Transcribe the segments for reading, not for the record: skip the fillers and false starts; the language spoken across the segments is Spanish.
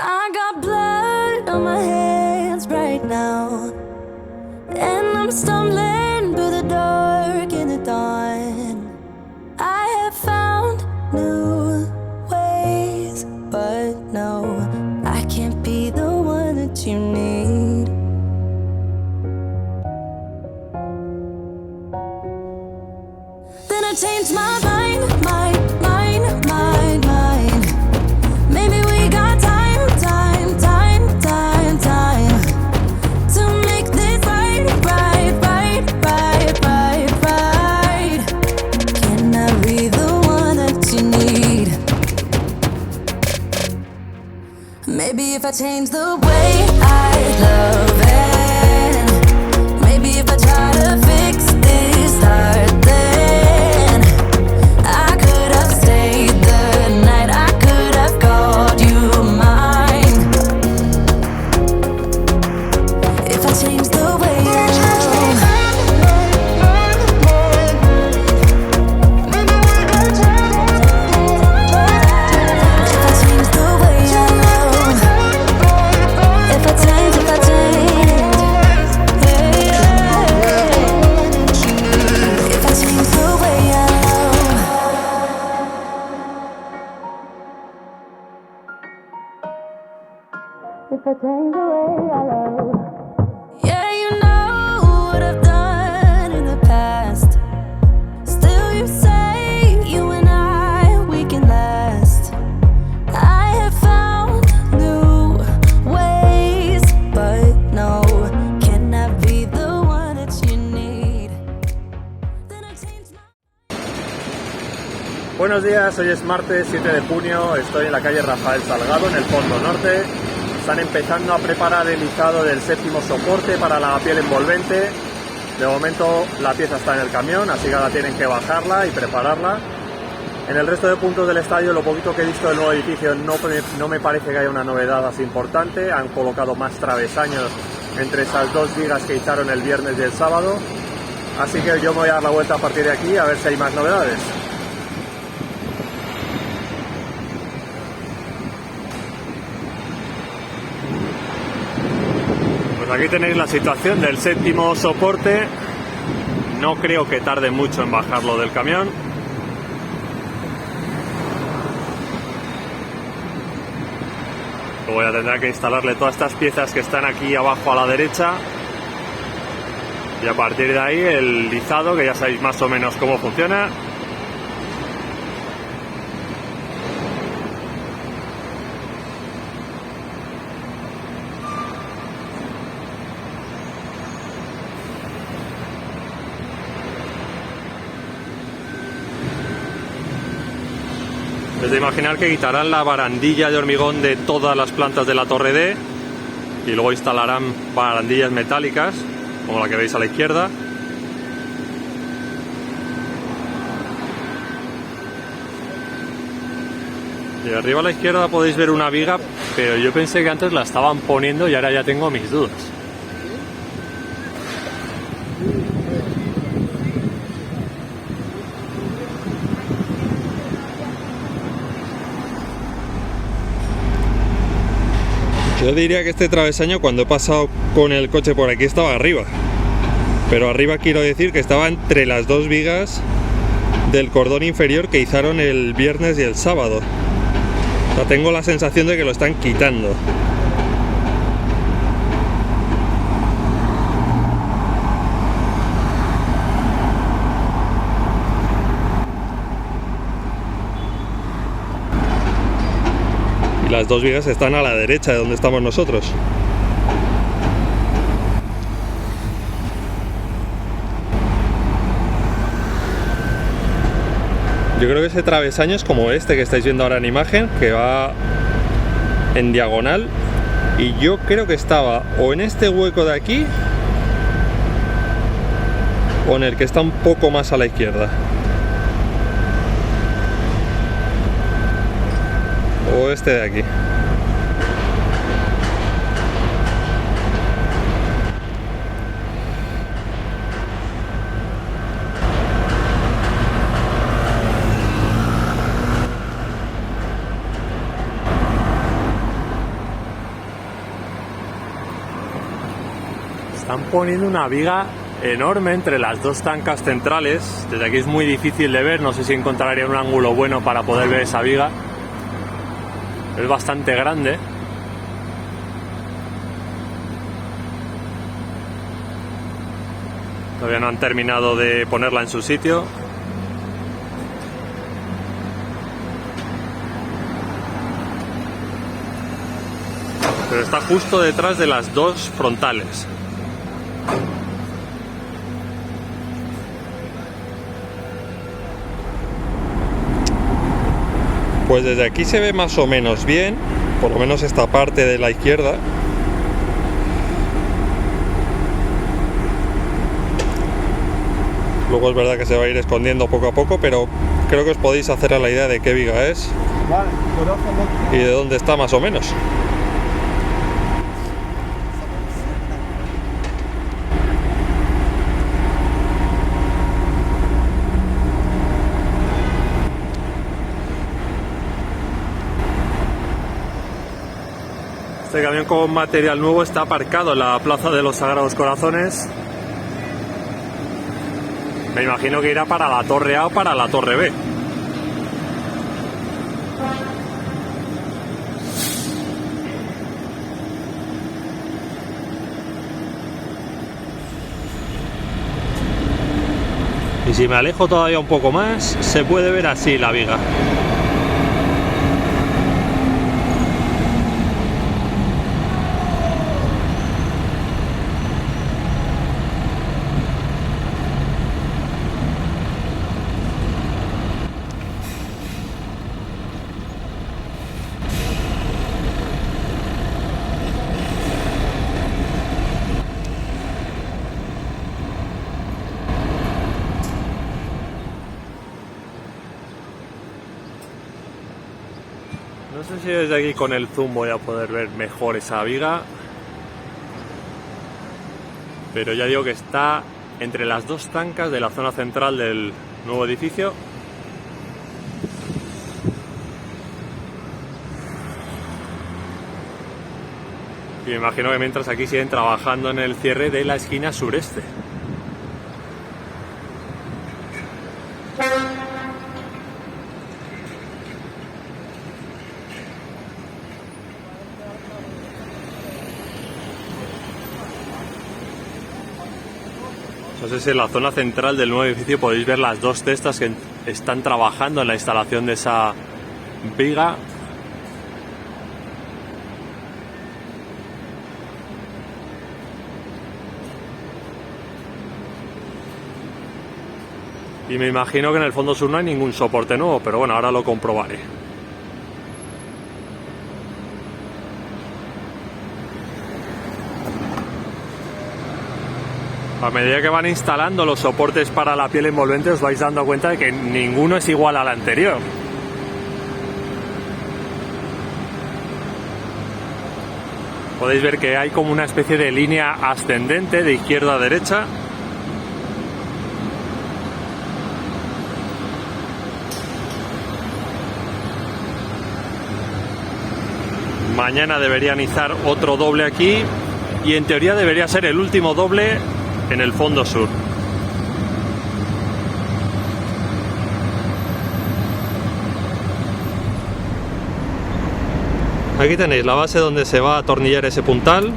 I got blood on my hands right now, and I'm stumbling through the dark in the dawn. I have found new ways, but no, I can't be the one that you need. Then I changed my mind. Maybe we got time to make this right. Can I be the one that you need? Maybe if I change the way I love it, maybe if I try to fix this heart, then I could have stayed the night, I could have called you mine. If I change the way I love, if I change the way I love, if I change, if I change the way I love, if I change the way I love. Yeah, you know what I've done in the past. Still you say you and I, we can last. I have found new ways, but no, can I be the one that you need? Then I change my... Buenos días, hoy es martes 7 de junio, estoy en la calle Rafael Salgado, en el Fondo Norte. Están empezando a preparar el izado del séptimo soporte para la piel envolvente. De momento la pieza está en el camión, así que ahora tienen que bajarla y prepararla. En el resto de puntos del estadio, lo poquito que he visto del nuevo edificio no me parece que haya una novedad así importante. Han colocado más travesaños entre esas dos vigas que izaron el viernes y el sábado. Así que yo me voy a dar la vuelta a partir de aquí a ver si hay más novedades. Aquí tenéis la situación del séptimo soporte. No creo que tarde mucho en bajarlo del camión. Luego ya tendrá que instalarle todas estas piezas que están aquí abajo a la derecha. Y a partir de ahí el izado, que ya sabéis más o menos cómo funciona. Es de imaginar que quitarán la barandilla de hormigón de todas las plantas de la torre D y luego instalarán barandillas metálicas, como la que veis a la izquierda. Y arriba a la izquierda podéis ver una viga, pero yo pensé que antes la estaban poniendo y ahora ya tengo mis dudas. Yo diría que este travesaño, cuando he pasado con el coche por aquí, estaba arriba. Pero arriba quiero decir que estaba entre las dos vigas del cordón inferior que izaron el viernes y el sábado. O sea, tengo la sensación de que lo están quitando. Las dos vigas están a la derecha de donde estamos nosotros. Yo creo que ese travesaño es como este que estáis viendo ahora en imagen, que va en diagonal, y yo creo que estaba o en este hueco de aquí o en el que está un poco más a la izquierda. O este de aquí. Están poniendo una viga enorme entre las dos tancas centrales. Desde aquí es muy difícil de ver, no sé si encontraría un ángulo bueno para poder ver esa viga. Es bastante grande. Todavía no han terminado de ponerla en su sitio. Pero está justo detrás de las dos frontales. Pues desde aquí se ve más o menos bien, por lo menos esta parte de la izquierda. Luego es verdad que se va a ir escondiendo poco a poco, pero creo que os podéis hacer a la idea de qué viga es y de dónde está más o menos. Este camión con material nuevo está aparcado en la Plaza de los Sagrados Corazones. Me imagino que irá para la Torre A o para la Torre B. Y si me alejo todavía un poco más, se puede ver así la viga. No sé si desde aquí con el zoom voy a poder ver mejor esa viga, pero ya digo que está entre las dos tancas de la zona central del nuevo edificio. Y me imagino que mientras aquí siguen trabajando en el cierre de la esquina sureste. No sé si en la zona central del nuevo edificio podéis ver las dos cestas que están trabajando en la instalación de esa viga. Y me imagino que en el fondo sur no hay ningún soporte nuevo, pero bueno, ahora lo comprobaré. A medida que van instalando los soportes para la piel envolvente os vais dando cuenta de que ninguno es igual al anterior. Podéis ver que hay como una especie de línea ascendente de izquierda a derecha. Mañana deberían izar otro doble aquí y en teoría debería ser el último doble en el fondo sur. Aquí tenéis la base donde se va a atornillar ese puntal.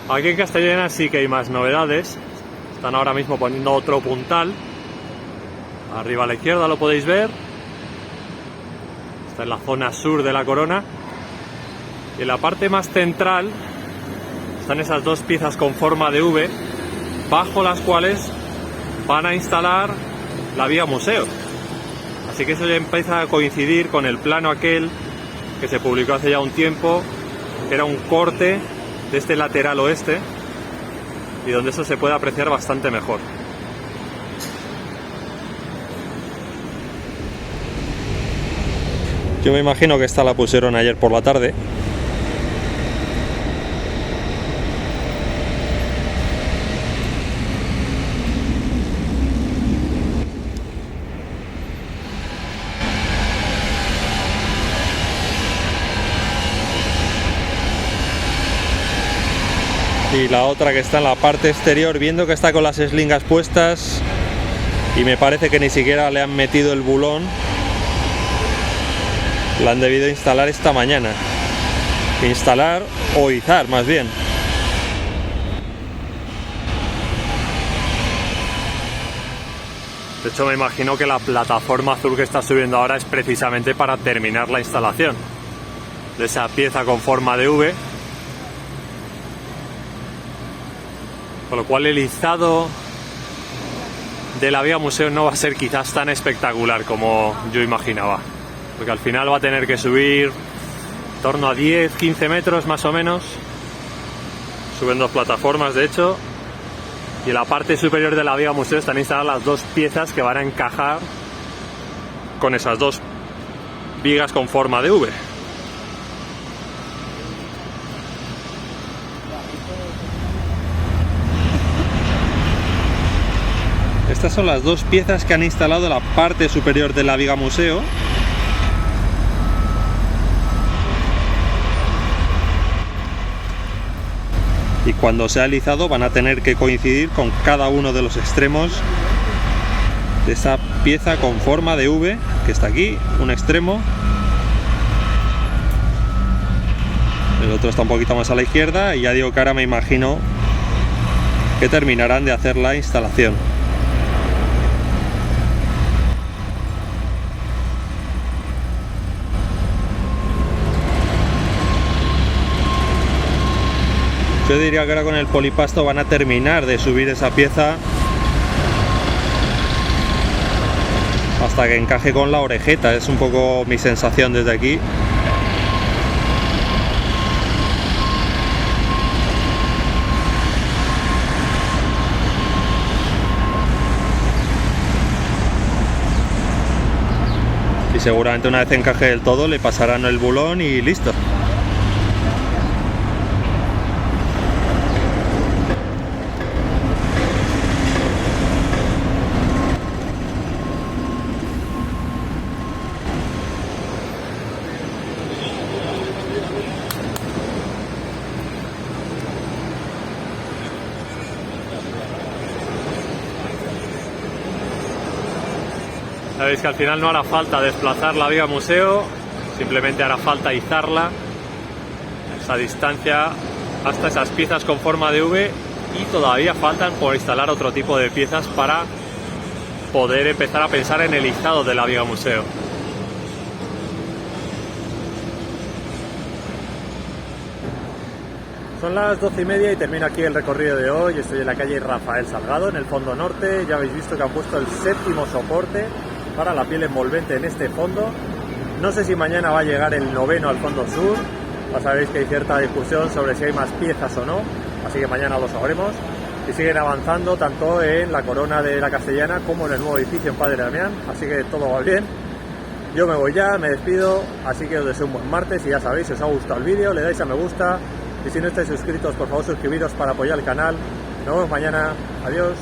Aquí en Castellana sí que hay más novedades. Están ahora mismo poniendo otro puntal. Arriba a la izquierda lo podéis ver. Está en la zona sur de la corona. Y en la parte más central están esas dos piezas con forma de V, bajo las cuales van a instalar la vía museo. Así que eso ya empieza a coincidir con el plano aquel que se publicó hace ya un tiempo, que era un corte de este lateral oeste y donde eso se puede apreciar bastante mejor. Yo me imagino que esta la pusieron ayer por la tarde. Y la otra que está en la parte exterior, viendo que está con las eslingas puestas y me parece que ni siquiera le han metido el bulón. La han debido instalar esta mañana. Instalar o izar, más bien. De hecho, me imagino que la plataforma azul que está subiendo ahora es precisamente para terminar la instalación de esa pieza con forma de V. Con lo cual el izado de la vía museo no va a ser quizás tan espectacular como yo imaginaba. Porque al final va a tener que subir en torno a 10-15 metros más o menos. Suben dos plataformas, de hecho. Y en la parte superior de la vía museo están instaladas las dos piezas que van a encajar con esas dos vigas con forma de V. Estas son las dos piezas que han instalado en la parte superior de la viga museo. Y cuando sea alisado van a tener que coincidir con cada uno de los extremos de esa pieza con forma de V que está aquí, un extremo. El otro está un poquito más a la izquierda y ya digo que ahora me imagino que terminarán de hacer la instalación. Yo diría que ahora con el polipasto van a terminar de subir esa pieza hasta que encaje con la orejeta. Es un poco mi sensación desde aquí. Y seguramente una vez encaje del todo le pasarán el bulón y listo. Sabéis que al final no hará falta desplazar la viga museo, simplemente hará falta izarla esa distancia hasta esas piezas con forma de V y todavía faltan por instalar otro tipo de piezas para poder empezar a pensar en el izado de la viga museo. Son las 12:30 y termino aquí el recorrido de hoy. Estoy en la calle Rafael Salgado, en el fondo norte. Ya habéis visto que han puesto el séptimo soporte para la piel envolvente en este fondo. No sé si mañana va a llegar el noveno al fondo sur. Ya sabéis que hay cierta discusión sobre si hay más piezas o no, así que mañana lo sabremos. Y siguen avanzando tanto en la Corona de la Castellana como en el nuevo edificio en Padre Damián, así que todo va bien. Yo me voy ya, me despido, así que os deseo un buen martes y ya sabéis, si os ha gustado el vídeo, le dais a me gusta y si no estáis suscritos, por favor suscribiros para apoyar el canal. Nos vemos mañana, adiós.